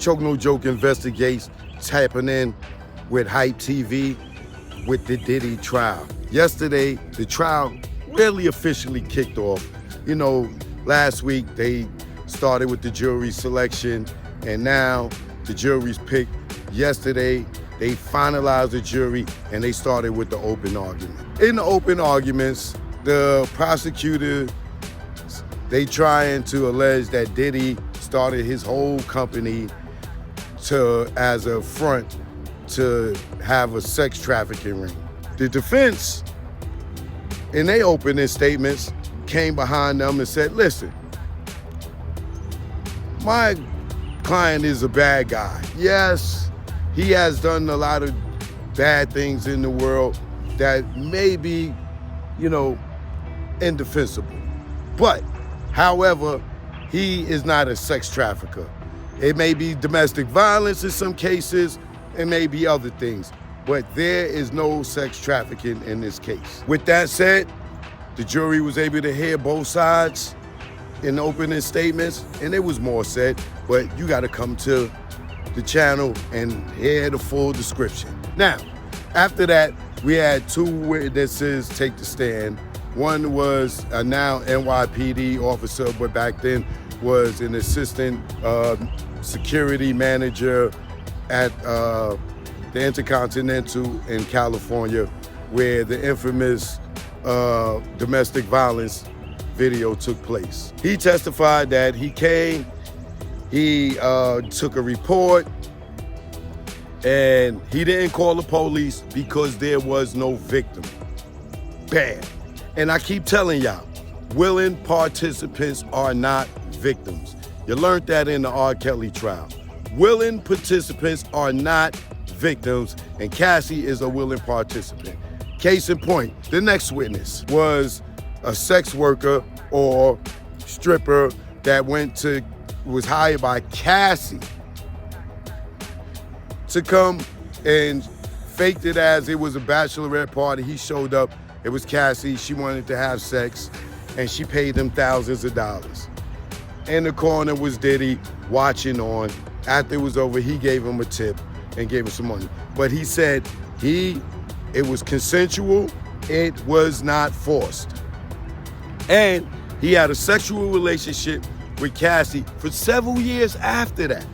Choke No Joke investigates, tapping in with Hype TV with the Diddy trial. Yesterday, the trial really officially kicked off. You know, last week they started with the jury selection, and now the jury's picked. Yesterday, they finalized the jury, and they started with the open argument. In the open arguments, the prosecutor, they trying to allege that Diddy started his whole company as a front to have a sex trafficking ring. The defense, in their opening statements, came behind them and said, listen, my client is a bad guy. Yes, he has done a lot of bad things in the world that may be, indefensible. But, however, he is not a sex trafficker. It may be domestic violence in some cases, it may be other things, but there is no sex trafficking in this case. With that said, the jury was able to hear both sides in opening statements, and there was more said, but you gotta come to the channel and hear the full description. Now, after that, we had two witnesses take the stand. One was a now NYPD officer, but back then was an assistant security manager at the Intercontinental in California, where the infamous domestic violence video took place. He testified that he came, he took a report, and he didn't call the police because there was no victim. Bad. And I keep telling y'all, willing participants are not victims. You learned that in the R. Kelly trial. Willing participants are not victims, and Cassie is a willing participant. Case in point, the next witness was a sex worker or stripper that was hired by Cassie to come and faked it as it was a bachelorette party. He showed up, it was Cassie, she wanted to have sex, and she paid him thousands of dollars. In the corner was Diddy watching on. After it was over, he gave him a tip and gave him some money. But he said it was consensual, it was not forced. And he had a sexual relationship with Cassie for several years after that.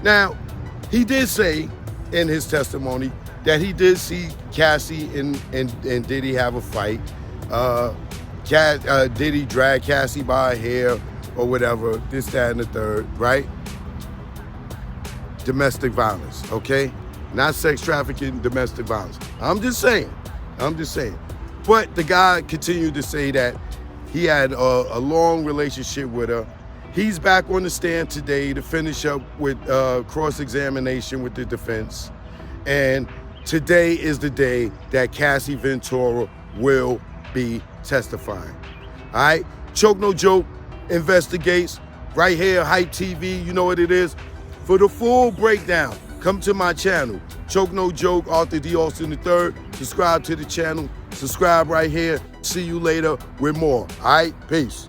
Now, he did say in his testimony that he did see Cassie and Diddy have a fight. Diddy dragged Cassie by her hair or whatever, this, that, and the third, right? Domestic violence, okay? Not sex trafficking, domestic violence. I'm just saying. But the guy continued to say that he had a long relationship with her. He's back on the stand today to finish up with cross-examination with the defense. And today is the day that Cassie Ventura will be testifying. All right? Choke No Joke investigates right here, Hype TV, you know what it is. For the full breakdown, come to my channel, Choke No Joke, Arthur D. Austin III. Subscribe to the channel, subscribe right here. See you later with more. All right? Peace.